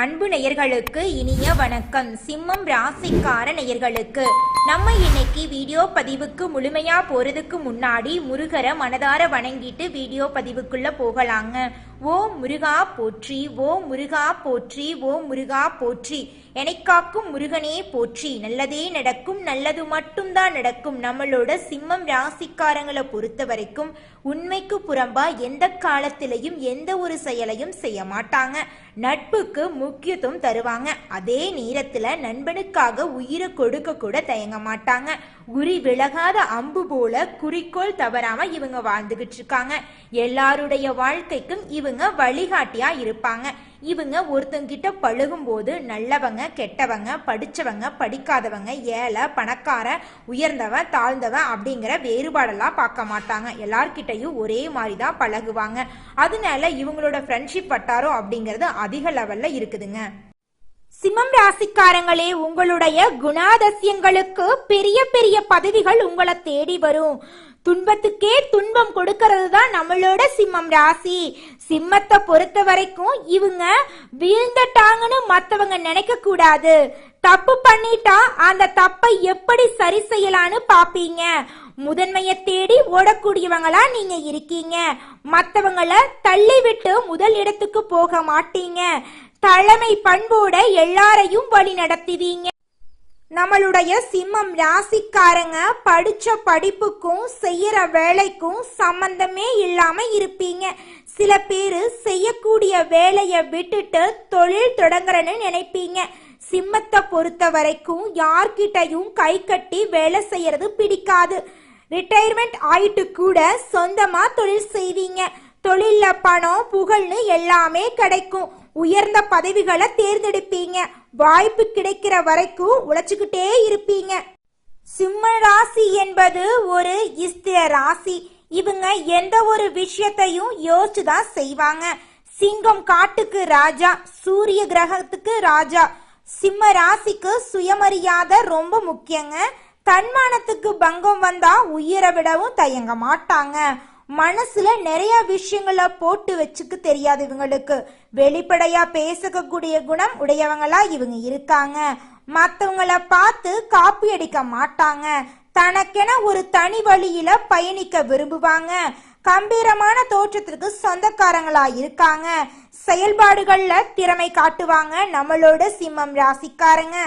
அன்பு நேயர்களுக்கு இனிய வணக்கம். சிம்மம் ராசிக்கார நேயர்களுக்கு நம்ம இன்னைக்கு வீடியோ பதிவுக்கு முழுமையா போறதுக்கு முன்னாடி முருகரை மனதார வணங்கிட்டு வீடியோ பதிவுக்குள்ள போகலாங்க. ஓம் முருகா போற்றி, ஓம் முருகா போற்றி, ஓம் முருகா போற்றி, எனக்காக்கும் முருகனே போற்றி. நல்லதே நடக்கும், நல்லது மட்டும்தான் நடக்கும். நம்மளோட சிம்மம் ராசிக்காரங்களை பொறுத்த வரைக்கும் உண்மைக்கு புறம்பா எந்த காலத்திலையும் எந்த ஒரு செயலையும் செய்ய மாட்டாங்க. நட்புக்கு முக்கியத்துவம் தருவாங்க. அதே நேரத்துல நண்பனுக்காக உயிரை கொடுக்க கூட தயங்க மாட்டாங்க. குறி விலகாத அம்பு போல குறிக்கோள் தவறாம இவங்க வாழ்ந்துகிட்டு இருக்காங்க. எல்லாருடைய வாழ்க்கைக்கும் இவங்க வழிகாட்டியா இருப்பாங்க. இவங்க ஒருத்தங்கிட்ட பழகும் போது நல்லவங்க கெட்டவங்க, படிச்சவங்க படிக்காதவங்க, ஏழை பணக்கார, உயர்ந்தவன் தாழ்ந்தவன் அப்படிங்கிற வேறுபாடெல்லாம் பார்க்க மாட்டாங்க. எல்லார்கிட்டையும் ஒரே மாதிரி தான் பழகுவாங்க. அதனால இவங்களோட ஃப்ரெண்ட்ஷிப் வட்டாரம் அப்படிங்கிறது அதிக லெவல்ல இருக்குதுங்க. சிம்மம் ராசிக்காரங்களே, உங்களுடைய குணாதிசயங்களுக்கு பெரிய பெரிய பதவிகள் உங்களை தேடி வரும். துன்பத்துக்கே துன்பம் கொடுக்கறது தான் நம்மளோட சிம்மம் ராசி. சிம்மத்தை பொறுத்த வரைக்கும் இவங்க வீழ்ந்துட்டாங்கன்னு மத்தவங்க நினைக்க கூடாது. தப்பு பண்ணிட்டா அந்த தப்பை எப்படி சரி செய்யலான்னு பாப்பீங்க. முதன்மையை தேடி ஓடக்கூடியவங்களா நீங்க இருக்கீங்க. மத்தவங்களை தள்ளி விட்டு முதல் இடத்துக்கு போக மாட்டீங்க. தலைமை பண்போட எல்லாரையும் வழி நடத்துவீங்க. நம்மளுடைய சிம்மம் ராசிக்காரங்க படிச்ச படிப்புக்கும் செய்யற வேலைக்கும் சம்பந்தமே இல்லாம இருப்பீங்க. சில பேரு செய்யக்கூடிய வேலையை விட்டுட்டு தொழில் தொடங்குறன்னு நினைப்பீங்க. சிம்மத்தை பொறுத்த வரைக்கும் யார்கிட்டையும் கை கட்டி வேலை செய்யறது பிடிக்காது. ரிட்டையர்மெண்ட் ஆயிட்டு கூட சொந்தமா தொழில் செய்வீங்க. தொழில பணம் புகழ்னு எல்லாமே கிடைக்கும். உயர்ந்த பதவிகளை தேர்ந்தெடுப்பீங்க. வாய்ப்பு கிடைக்கிற வரைக்கும் உழைச்சுக்கிட்டே இருப்பீங்க. சிம்ம ராசி என்பது ஒரு ஸ்திர ராசி. இவங்க எந்த ஒரு விஷயத்தையும் யோசிச்சுதான் செய்வாங்க. சிங்கம் காட்டுக்கு ராஜா, சூரிய கிரகத்துக்கு ராஜா. சிம்ம ராசிக்கு சுயமரியாதை ரொம்ப முக்கியங்க. தன்மானத்துக்கு பங்கம் வந்தா உயிரை விடவும் தயங்க மாட்டாங்க. மனசுல நிறைய விஷயங்களை போட்டு வச்சுக்க தெரியாது இவங்களுக்கு. வெளிப்படையா பேசக்கூடிய குணம் உடையவங்களா இவங்க இருக்காங்க. மற்றவங்களை பார்த்து காப்பி அடிக்க மாட்டாங்க. தனக்கென ஒரு தனி வழியில பயணிக்க விரும்புவாங்க. கம்பீரமான தோற்றத்திற்கு சொந்தக்காரங்களா இருக்காங்க. செயல்பாடுகள்ல திறமை காட்டுவாங்க நம்மளோட சிம்மம் ராசிக்காரங்க.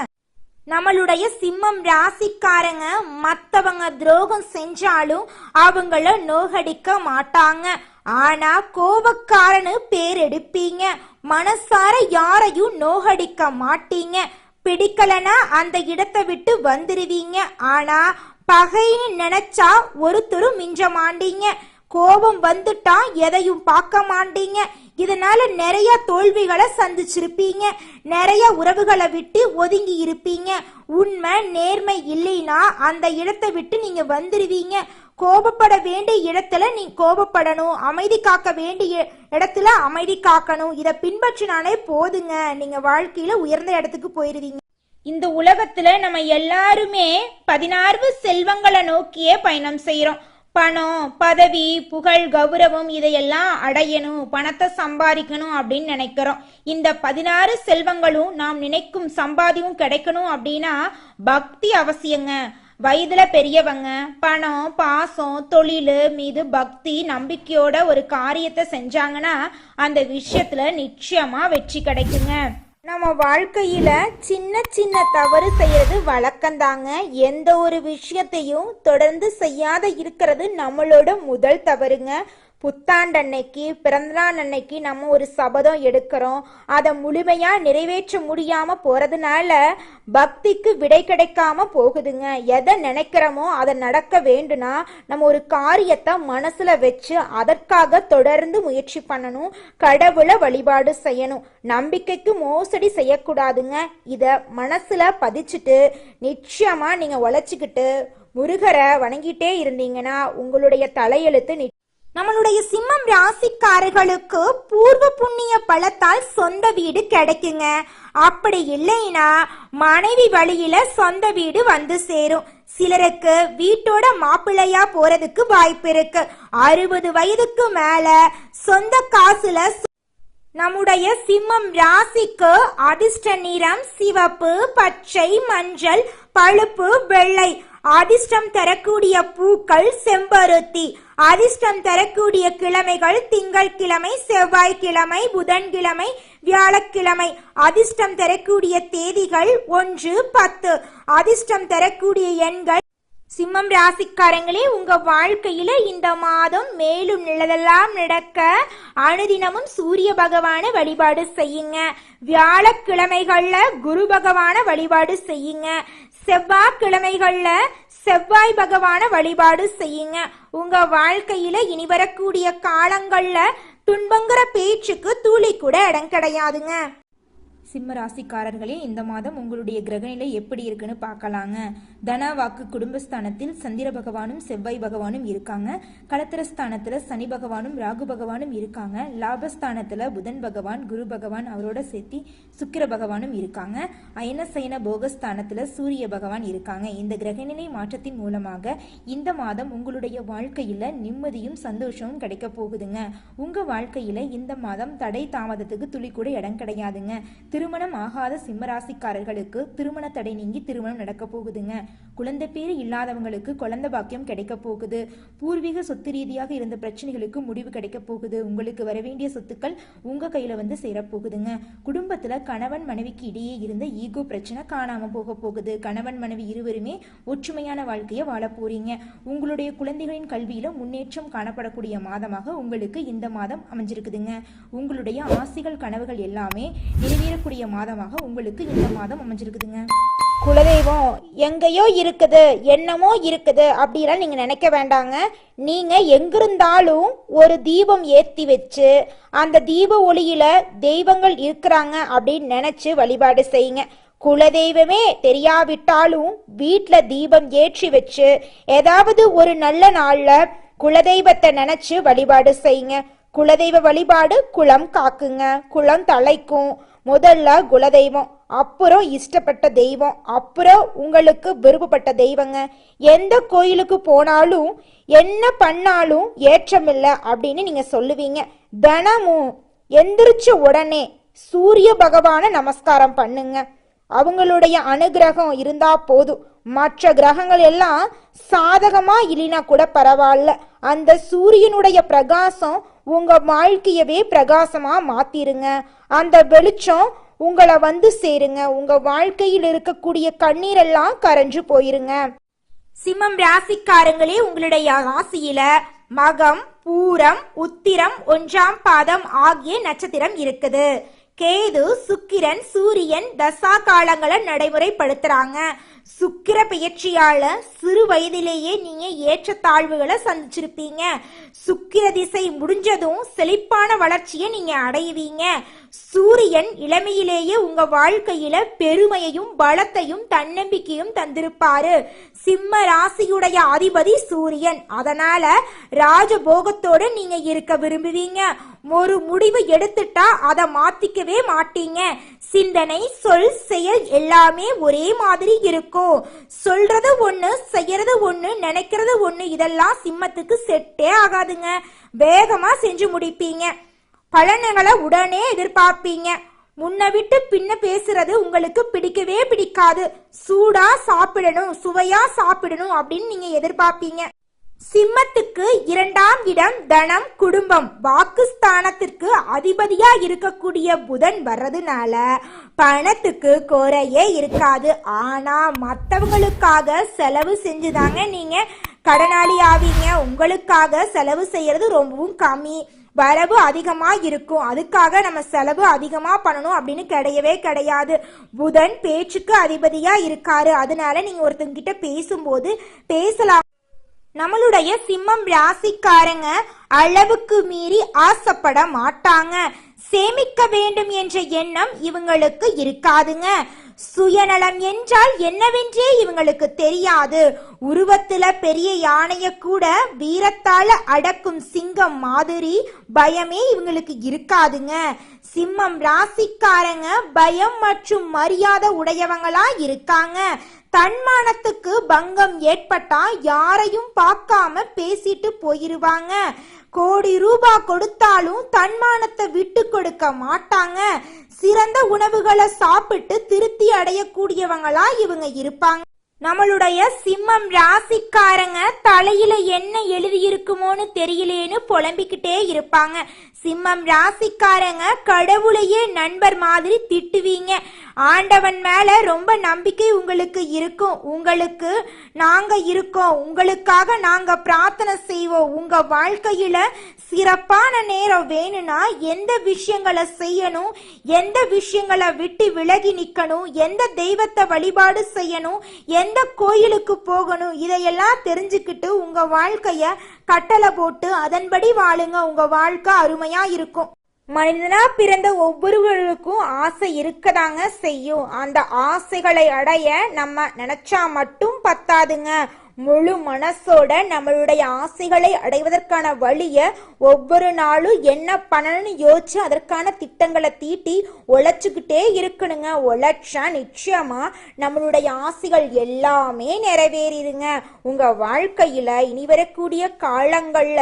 நம்மளுடைய சிம்மம் ராசிக்காரங்க மத்தவங்க துரோகம் செஞ்சாலும் அவங்கள நோகடிக்க மாட்டாங்க. ஆனா கோபக்காரன்னு பேர் எடுப்பீங்க. மனசார யாரையும் நோகடிக்க மாட்டீங்க. பிடிக்கலனா அந்த இடத்தை விட்டு வந்துருவீங்க. ஆனா பகைன்னு நினைச்சா ஒருத்தரும் மிஞ்ச மாட்டீங்க. கோபம் வந்துட்டா எதையும் பார்க்க மாட்டீங்க. இதனால நிறைய தோல்விகளை சந்திச்சிருப்பீங்க. நிறைய உறவுகளை விட்டு ஒதுங்கி இருப்பீங்க. உண்மை நேர்மை இல்லைன்னா அந்த இடத்தை விட்டு நீங்க வந்துருவீங்க. கோபப்பட வேண்டிய இடத்துல நீங்க கோபப்படணும். அமைதி காக்க வேண்டிய இடத்துல அமைதி காக்கணும். இதை பின்பற்றினாலே போதுங்க, நீங்க வாழ்க்கையில உயர்ந்த இடத்துக்கு போயிருவீங்க. இந்த உலகத்துல நம்ம எல்லாருமே 16 செல்வங்களை நோக்கியே பயணம் செய்யறோம். பணம், பதவி, புகழ், கௌரவம் இதையெல்லாம் அடையணும், பணத்தை சம்பாதிக்கணும் அப்படின்னு நினைக்கிறோம். இந்த 16 செல்வங்களும் நாம் நினைக்கும் சம்பாதியும் கிடைக்கணும் அப்படின்னா பக்தி அவசியங்க. வயதுல பெரியவங்க பணம், பாசம், தொழில் மீது பக்தி நம்பிக்கையோட ஒரு காரியத்தை செஞ்சாங்கன்னா அந்த விஷயத்துல நிச்சயமா வெற்றி கிடைக்குங்க. நம்ம வாழ்க்கையில சின்ன சின்ன தவறு செய்யறது வழக்கம்தாங்க. எந்த ஒரு விஷயத்தையும் தொடர்ந்து செய்யாத இருக்கிறது நம்மளோட முதல் தவறுங்க. புத்தாண்டன்னைக்கு பிறந்தநாள் அன்னைக்கு நம்ம ஒரு சபதம் எடுக்கிறோம். அதை முழுமையா நிறைவேற்ற முடியாம போறதுனால பக்திக்கு விடை கிடைக்காம போகுதுங்க. எதை நினைக்கிறோமோ அதை நடக்க வேண்டும்னா நம்ம ஒரு காரியத்தை மனசுல வச்சு அதற்காக தொடர்ந்து முயற்சி பண்ணணும். கடவுளை வழிபாடு செய்யணும். நம்பிக்கைக்கு மோசடி செய்யக்கூடாதுங்க. இத மனசுல பதிச்சுட்டு நிச்சயமா நீங்க உழைச்சிக்கிட்டு முருகரை வணங்கிட்டே இருந்தீங்கன்னா உங்களுடைய தலையெழுத்து. நம்மளுடைய சிம்மம் ராசிக்காரர்களுக்கு பூர்வ புண்ணிய பலத்தால் சொந்த வீடு கிடைக்குங்க. அப்படி இல்லைன்னா மனைவி வழியில சொந்த வீடு வந்து சேரும். சிலருக்கு வீட்டோட மாப்பிள்ளையா போறதுக்கு வாய்ப்பு இருக்கு. 60 வயதுக்கு மேல சொந்த காசுல நம்முடைய சிம்மம் ராசிக்கு அதிர்ஷ்ட நிறம் சிவப்பு, பச்சை, மஞ்சள், பழுப்பு, வெள்ளை. அதிர்ஷ்டம் தரக்கூடிய பூக்கள் செம்பருத்தி. அதிர்ஷ்டம் தரக்கூடிய கிழமைகள் திங்கட்கிழமை, செவ்வாய்க்கிழமை, புதன்கிழமை, வியாழக்கிழமை. அதிர்ஷ்டம் தரக்கூடிய தேதிகள் 1, 10. அதிர்ஷ்டம் தரக்கூடிய எண்கள். சிம்மம் ராசிக்காரங்களே, உங்க வாழ்க்கையில இந்த மாதம் மேலும் நல்லதெல்லாம் நடக்க அனுதினமும் சூரிய பகவான வழிபாடு செய்யுங்க. வியாழக்கிழமைகள்ல குரு பகவான வழிபாடு செய்யுங்க. செவ்வாய்க்கிழமைகள்ல செவ்வாய் பகவான வழிபாடு செய்யுங்க. உங்க வாழ்க்கையில இனி வரக்கூடிய காலங்கள்ல துன்பங்கிற பேச்சுக்கு துளி கூட இடம் கிடையாதுங்க. சிம்ம ராசிக்காரர்களே, இந்த மாதம் உங்களுடைய கிரகநிலை எப்படி இருக்குன்னு பார்க்கலாங்க. தன வாக்கு குடும்பஸ்தானத்தில் சந்திர பகவானும் செவ்வாய் பகவானும் இருக்காங்க. களத்திரஸ்தானத்துல சனி பகவானும் ராகு பகவானும் இருக்காங்க. லாபஸ்தானத்துல புதன் பகவான், குரு பகவான், அவரோட சேர்த்தி சுக்கிர பகவானும் இருக்காங்க. அயனசயன போகஸ்தானத்துல சூரிய பகவான் இருக்காங்க. இந்த கிரகநிலை மாற்றத்தின் மூலமாக இந்த மாதம் உங்களுடைய வாழ்க்கையில நிம்மதியும் சந்தோஷமும் கிடைக்க போகுதுங்க. உங்க வாழ்க்கையில இந்த மாதம் தடை தாமதத்துக்கு துளி கூட இடம் கிடையாதுங்க. திருமணம் ஆகாத சிம்மராசிக்காரர்களுக்கு திருமண தடை நீங்கி திருமணம் நடக்க போகுதுங்க. குழந்தை பேரு இல்லாதவங்களுக்கு குழந்தை பாக்கியம் கிடைக்க போகுது. பூர்வீக சொத்து ரீதியாக இருந்த பிரச்சனைகளுக்கு முடிவு கிடைக்க போகுது. உங்களுக்கு வரவேண்டிய சொத்துக்கள் உங்க கையில வந்து சேரப்போகுதுங்க. குடும்பத்துல கணவன் மனைவிக்கு இடையே இருந்த ஈகோ பிரச்சனை காணாம போக போகுது. கணவன் மனைவி இருவருமே ஒற்றுமையான வாழ்க்கையை வாழ போறீங்க. உங்களுடைய குழந்தைகளின் கல்வியில முன்னேற்றம் காணப்படக்கூடிய மாதமாக உங்களுக்கு இந்த மாதம் அமைஞ்சிருக்குதுங்க. உங்களுடைய ஆசைகள் கனவுகள் எல்லாமே நிறைவேறக்கூடிய மாதமாக உங்களுக்கு இந்த மாதம் அமைஞ்சிருக்குதுங்க. குலதெய்வம் எங்கேயோ இருக்குது, என்னமோ இருக்குது அப்படிலாம் நீங்க நினைக்க வேண்டாங்க. நீங்க எங்கிருந்தாலும் ஒரு தீபம் ஏற்றி வச்சு அந்த தீப ஒளியில தெய்வங்கள் இருக்கிறாங்க அப்படின்னு நினைச்சு வழிபாடு செய்யுங்க. குலதெய்வமே தெரியாவிட்டாலும் வீட்டில் தீபம் ஏற்றி வச்சு ஏதாவது ஒரு நல்ல நாள்ல குலதெய்வத்தை நினைச்சு வழிபாடு செய்யுங்க. குலதெய்வ வழிபாடு குலம் காக்குங்க, குலம் தலைக்கும். முதல்ல குலதெய்வம், அப்புறம் இஷ்டப்பட்ட தெய்வம், அப்புறம் உங்களுக்கு விருப்பப்பட்ட தெய்வங்க. எந்த கோயிலுக்கு போனாலும் என்ன பண்ணாலும் ஏற்றமில்லை அப்படின்னு நீங்க சொல்லுவீங்க. தினமும் எந்திரிச்ச உடனே சூரிய பகவான நமஸ்காரம் பண்ணுங்க. அவங்களுடைய அனுகிரகம் இருந்தா போதும். மற்ற கிரகங்கள் எல்லாம் சாதகமா இல்லைனா கூட பரவாயில்ல, அந்த சூரியனுடைய பிரகாசம் உங்க வாழ்க்கையவே பிரகாசமா மாத்திருங்க. அந்த வெளிச்சம் உங்களை வந்து சேருங்க. உங்க வாழ்க்கையில் இருக்கக்கூடிய கண்ணீரெல்லாம் கரைஞ்சு போயிருங்க. சிம்மம் ராசிக்காரங்களே, உங்களுடைய ராசியில மகம், பூரம், உத்திரம், 1ஆம் பாதம் ஆகிய நட்சத்திரம் இருக்குது. கேது, சுக்கிரன், சூரியன் தசா காலங்களை நடைமுறைப்படுத்துறாங்க. சுக்கிர பெயர்ச்சியால சிறு வயதிலேயே நீங்க ஏற்றத்தாழ்வுகளை சந்திச்சிருப்பீங்க. சுக்கிர திசை முடிஞ்சதும் செழிப்பான வளர்ச்சியை நீங்க அடைவீங்க. சூரியன் இளமையிலேயே உங்க வாழ்க்கையில பெருமையையும் பலத்தையும் தன்னம்பிக்கையும் தந்திருப்பாரு. சிம்ம ராசியுடைய அதிபதி சூரியன். அதனால ராஜபோகத்தோட நீங்க இருக்க விரும்புவீங்க. ஒரு முடிவு எடுத்துட்டா அதை மாத்திக்கவே மாட்டீங்க. சிந்தனை, சொல், செயல் எல்லாமே ஒரே மாதிரி இருக்கும். சொல்றது ஒண்ணு, செய்யறது ஒண்ணு, நினைக்கிறது ஒண்ணு. இதெல்லாம் சிம்மத்துக்கு செட்டே ஆகாதுங்க. வேகமா செஞ்சு முடிப்பீங்க. பலன்களை உடனே எதிர்பார்ப்பீங்க. முன்ன விட்டு பின்ன பேசுறது உங்களுக்கு பிடிக்கவே பிடிக்காது. சூடா சாப்பிடணும், சுவையா சாப்பிடணும் அப்படின்னு நீங்க எதிர்பார்ப்பீங்க. சிம்மத்துக்கு 2ஆம் இடம் தனம், குடும்பம், வாக்குஸ்தானத்திற்கு அதிபதியா இருக்கக்கூடிய புதன் வர்றதுனால பணத்துக்கு குறையே இருக்காது. ஆனா மற்றவங்களுக்காக செலவு செஞ்சுதாங்க நீங்க கடனாளி ஆவீங்க. உங்களுக்காக செலவு செய்யறது ரொம்பவும் கம்மி. வரவு அதிகமா இருக்கும். அதுக்காக நம்ம செலவு அதிகமா பண்ணணும் அப்படின்னு கிடையவே கிடையாது. புதன் பேச்சுக்கு அதிபதியா இருக்காரு. அதனால நீங்க ஒருத்தங்கிட்ட பேசும்போது பேசலாம். நம்மளுடைய சிம்மம் ராசிக்காரங்க அளவுக்கு மீறி ஆசைப்பட மாட்டாங்க. சேமிக்க வேண்டும் என்ற எண்ணம் இவங்களுக்கு இருக்காதுங்க. சுயநலம் என்றால் என்னவென்றே இவங்களுக்கு தெரியாது. உருவத்துல பெரிய யானைய கூட வீரத்தால அடக்கும் சிங்கம் மாதிரி பயமே இவங்களுக்கு இருக்காதுங்க. சிம்மம் ராசிக்காரங்க பயம் மற்றும் மரியாதை உடையவங்களா இருக்காங்க. தன்மானத்துக்கு பங்கம் ஏற்பட்டா யாரையும் பார்க்காம பேசிட்டு போயிருவாங்க. கோடி ரூபாய் கொடுத்தாலும் தன்மானத்தை விட்டு கொடுக்க மாட்டாங்க. சிறந்த உணவுகளை சாப்பிட்டு திருப்தி அடையக்கூடியவங்களா இவங்க இருப்பாங்க. நம்மளுடைய சிம்மம் ராசிக்காரங்க தலையில என்ன எழுதியிருக்குமோன்னு தெரியலேன்னு புலம்பிக்கிட்டே இருப்பாங்க. சிம்மம் ராசிக்காரங்க கடவுளையே நண்பர் மாதிரி திட்டுவீங்க. ஆண்டவன் மேல ரொம்ப நம்பிக்கை உங்களுக்கு இருக்கும். உங்களுக்கு நாங்க இருக்கோம், உங்களுக்காக நாங்க பிரார்த்தனை செய்வோம். உங்க வாழ்க்கையில சிறப்பான நேரம் வேணும்னா எந்த விஷயங்களை செய்யணும், எந்த விஷயங்களை விட்டு விலகி நிக்கணும், எந்த தெய்வத்தை வழிபாடு செய்யணும், எந்த கோயிலுக்கு போகணும், இதையெல்லாம் தெரிஞ்சுக்கிட்டு உங்க வாழ்க்கைய கட்டளை போட்டு அதன்படி வாழுங்க. உங்க வாழ்க்கை அருமையா இருக்கும். மனிதனா பிறந்த ஒவ்வொருவருக்கும் ஆசை இருக்கதாங்க செய்யும். அந்த ஆசைகளை அடைய நம்ம நினைச்சா மட்டும் பத்தாதுங்க. முழு மனசோட நம்மளுடைய ஆசைகளை அடைவதற்கான வழிய ஒவ்வொரு நாளும் என்ன பண்ணணும்னு யோசிச்சு அதற்கான திட்டங்களை தீட்டி உழைச்சுக்கிட்டே இருக்கணுங்க. உழைச்சா நிச்சயமா நம்மளுடைய ஆசைகள் எல்லாமே நிறைவேறிடுங்க. உங்க வாழ்க்கையில இனி வரக்கூடிய காலங்கள்ல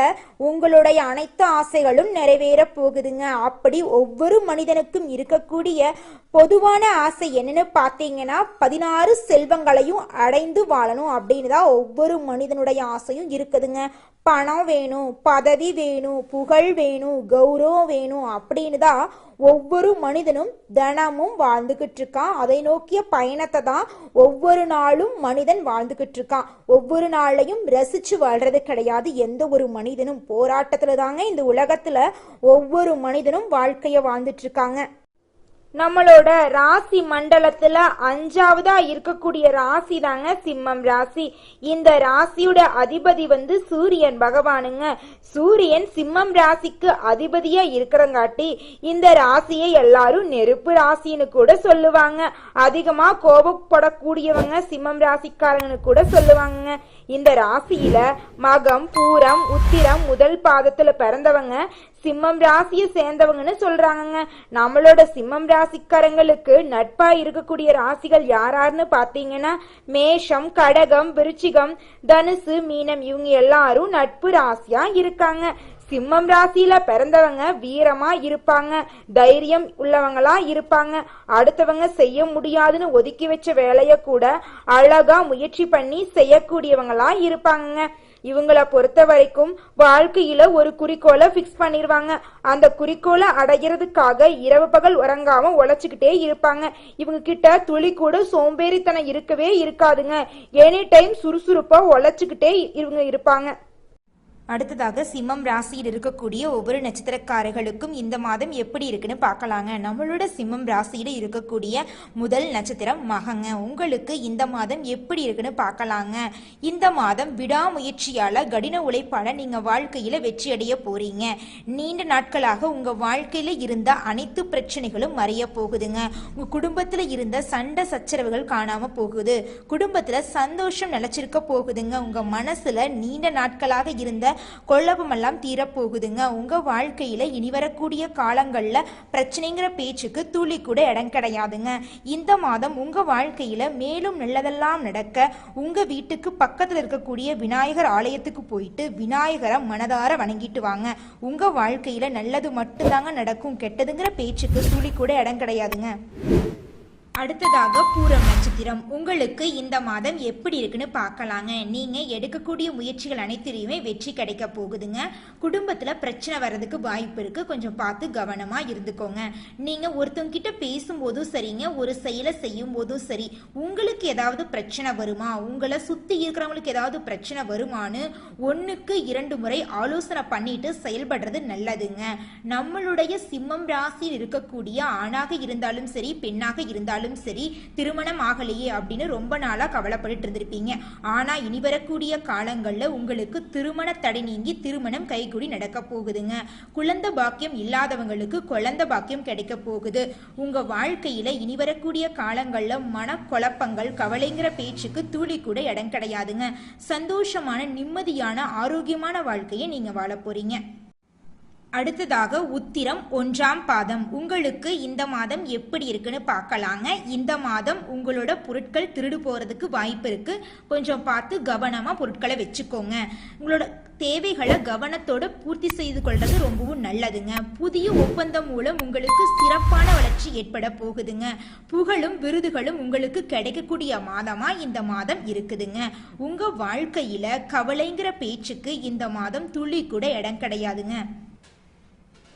உங்களுடைய அனைத்து ஆசைகளும் நிறைவேற போகுதுங்க. அப்படி ஒவ்வொரு மனிதனுக்கும் இருக்கக்கூடிய பொதுவான ஆசை என்னன்னு பார்த்தீங்கன்னா 16 செல்வங்களையும் அடைந்து வாழணும் அப்படின்னு தான் ஒவ்வொரு மனிதனுடைய ஆசையும் இருக்குதுங்க. பணம் வேணும், பதவி வேணும், புகழ் வேணும், கௌரவம் வேணும் அப்படின்னு தான் ஒவ்வொரு மனிதனும் தினமும் வாழ்ந்துகிட்டு இருக்கான். அதை நோக்கிய பயணத்தை தான் ஒவ்வொரு நாளும் மனிதன் வாழ்ந்துகிட்டு இருக்கான். ஒவ்வொரு நாளையும் ரசிச்சு வாழ்றது கிடையாது. எந்த ஒரு மனிதனும் போராட்டத்துல தாங்க இந்த உலகத்துல ஒவ்வொரு மனிதனும் வாழ்க்கைய வாழ்ந்துட்டு இருக்காங்க. நம்மளோட ராசி மண்டலத்துல 5வதா இருக்கக்கூடிய ராசி தாங்க சிம்மம் ராசி. இந்த ராசியோட அதிபதி சூரியன் பகவானுங்க. சூரியன் சிம்மம் ராசிக்கு அதிபதியா இருக்கிறங்காட்டி இந்த ராசியை எல்லாரும் நெருப்பு ராசின்னு கூட சொல்லுவாங்க. அதிகமா கோபப்படக்கூடியவங்க சிம்மம் ராசிக்காரங்கன்னு கூட சொல்லுவாங்க. இந்த ராசியில மகம், பூரம், உத்திரம் முதல் பாதத்துல பிறந்தவங்க சிம்மம் ராசியை சேர்ந்தவங்கன்னு சொல்றாங்க. நம்மளோட சிம்மம் ராசிக்காரங்களுக்கு நட்பா இருக்கக்கூடிய ராசிகள் யாராருன்னு பாத்தீங்கன்னா மேஷம், கடகம், விருச்சிகம், தனுசு, மீனம் இவங்க எல்லாரும் நட்பு ராசியா இருக்காங்க. சிம்மம் ராசியில பிறந்தவங்க வீரமா இருப்பாங்க, தைரியம் உள்ளவங்களா இருப்பாங்க. அடுத்தவங்க செய்ய முடியாதுன்னு ஒதுக்கி வச்ச வேலைய கூட அழகா முயற்சி பண்ணி செய்யக்கூடியவங்களா இருப்பாங்க. இவங்களை பொறுத்த வரைக்கும் வாழ்க்கையில ஒரு குறிக்கோளை பிக்ஸ் பண்ணிருவாங்க. அந்த குறிக்கோளை அடைகிறதுக்காக இரவு பகல் உறங்காம உழைச்சுக்கிட்டே இருப்பாங்க. இவங்க கிட்ட துளி கூட சோம்பேறித்தனம் இருக்கவே இருக்காதுங்க. எனி டைம் சுறுசுறுப்பா உழைச்சுக்கிட்டே இவங்க இருப்பாங்க. அடுத்ததாக சிம்மம் ராசியில் இருக்கக்கூடிய ஒவ்வொரு நட்சத்திரக்காரர்களுக்கும் இந்த மாதம் எப்படி இருக்குன்னு பார்க்கலாங்க. நம்மளோட சிம்மம் ராசியில இருக்கக்கூடிய முதல் நட்சத்திரம் மகங்க. உங்களுக்கு இந்த மாதம் எப்படி இருக்குன்னு பார்க்கலாங்க. இந்த மாதம் விடாமுயற்சியால கடின உழைப்பால நீங்க வாழ்க்கையில வெற்றி அடைய போறீங்க. நீண்ட நாட்களாக உங்க வாழ்க்கையில இருந்த அனைத்து பிரச்சனைகளும் மறைய போகுதுங்க. உங்க குடும்பத்துல இருந்த சண்டை சச்சரவுகள் காணாம போகுது. குடும்பத்துல சந்தோஷம் நிலைச்சிருக்க போகுதுங்க. உங்க மனசுல நீண்ட நாட்களாக இருந்த கொள்ளப்பமெல்லாம் தீரப்போகுதுங்க. உங்க வாழ்க்கையில இனி வரக்கூடிய காலங்கள்ல பிரச்சனைங்கிற பேச்சுக்கு துளி கூட இடம் கிடையாதுங்க. இந்த மாதம் உங்க வாழ்க்கையில மேலும் நல்லதெல்லாம் நடக்க உங்க வீட்டுக்கு பக்கத்துல இருக்கக்கூடிய விநாயகர் ஆலயத்துக்கு போயிட்டு விநாயகரை மனதார வணங்கிட்டு வாங்க. உங்க வாழ்க்கையில நல்லது மட்டும்தாங்க நடக்கும். கெட்டதுங்கிற பேச்சுக்கு துளி கூட இடம் கிடையாதுங்க. அடுத்ததாக பூரம் நட்சத்திரம். உங்களுக்கு இந்த மாதம் எப்படி இருக்குன்னு பார்க்கலாங்க. நீங்க எடுக்கக்கூடிய முயற்சிகள் அனைத்திலையுமே வெற்றி கிடைக்க போகுதுங்க. குடும்பத்துல பிரச்சனை வர்றதுக்கு வாய்ப்பு இருக்கு. கொஞ்சம் பார்த்து கவனமா இருந்துக்கோங்க. நீங்க ஒருத்தவங்க கிட்ட பேசும்போதும் சரிங்க, ஒரு செயலை செய்யும் போதும் சரி, உங்களுக்கு ஏதாவது பிரச்சனை வருமா, உங்களை சுத்தி இருக்கிறவங்களுக்கு ஏதாவது பிரச்சனை வருமானு 1க்கு 2 முறை ஆலோசனை பண்ணிட்டு செயல்படுறது நல்லதுங்க. நம்மளுடைய சிம்மம் ராசியில் இருக்கக்கூடிய ஆணாக இருந்தாலும் சரி, பெண்ணாக இருந்தாலும் சரி, திருமணம் ஆகலையே அப்படின்னு ரொம்ப நாளா கவலைப்பட்டு இருந்திருப்பீங்க. ஆனா இனி வரக்கூடிய காலங்கள்ல உங்களுக்கு திருமண தடை நீங்கி திருமணம் கைகூடி நடக்க போகுதுங்க. குழந்தை பாக்கியம் இல்லாதவங்களுக்கு குழந்தை பாக்கியம் கிடைக்க போகுது. உங்க வாழ்க்கையில இனி வரக்கூடிய காலங்கள்ல மனக்குழப்பங்கள், கவலைங்கிற பேச்சுக்கு துளி கூட இடம் கிடையாதுங்க. சந்தோஷமான, நிம்மதியான, ஆரோக்கியமான வாழ்க்கையை நீங்க வாழ போறீங்க. அடுத்ததாக உத்திரம் 1ஆம் பாதம். உங்களுக்கு இந்த மாதம் எப்படி இருக்குன்னு பார்க்கலாங்க. இந்த மாதம் உங்களோட பொருட்கள் திருடு போறதுக்கு வாய்ப்பு இருக்கு. கொஞ்சம் பார்த்து கவனமா பொருட்களை வச்சுக்கோங்க. உங்களோட தேவைகளை கவனத்தோட பூர்த்தி செய்து கொள்றது ரொம்பவும் நல்லதுங்க. புதிய ஒப்பந்தம் மூலம் உங்களுக்கு சிறப்பான வளர்ச்சி ஏற்பட போகுதுங்க. புகழும் விருதுகளும் உங்களுக்கு கிடைக்கக்கூடிய மாதமா இந்த மாதம் இருக்குதுங்க. உங்க வாழ்க்கையில கவலைங்கிற பேச்சுக்கு இந்த மாதம் துளி கூட இடம் கிடையாதுங்க.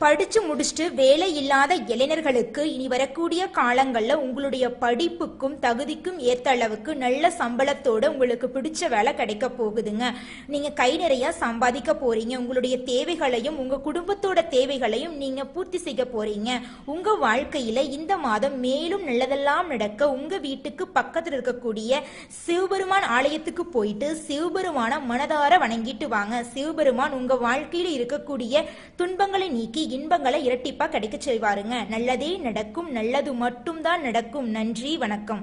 படிச்சு முடிச்சுட்டு வேலை இல்லாத இளைஞர்களுக்கு இனி வரக்கூடிய காலங்களில் உங்களுடைய படிப்புக்கும் தகுதிக்கும் ஏற்ற அளவுக்கு நல்ல சம்பளத்தோடு உங்களுக்கு பிடிச்ச வேலை கிடைக்க போகுதுங்க. நீங்கள் கை நிறைய சம்பாதிக்க போறீங்க. உங்களுடைய தேவைகளையும் உங்கள் குடும்பத்தோட தேவைகளையும் நீங்கள் பூர்த்தி செய்ய போறீங்க. உங்கள் வாழ்க்கையில் இந்த மாதம் மேலும் நல்லதெல்லாம் நடக்க உங்கள் வீட்டுக்கு பக்கத்தில் இருக்கக்கூடிய சிவபெருமான் ஆலயத்துக்கு போயிட்டு சிவபெருமான மனதார வணங்கிட்டு வாங்க. சிவபெருமான் உங்கள் வாழ்க்கையில் இருக்கக்கூடிய துன்பங்களை நீக்கி இன்பங்களை இரட்டிப்பா கிடைக்க செய்வாருங்க. நல்லதே நடக்கும். நல்லது மட்டும்தான் நடக்கும். நன்றி, வணக்கம்.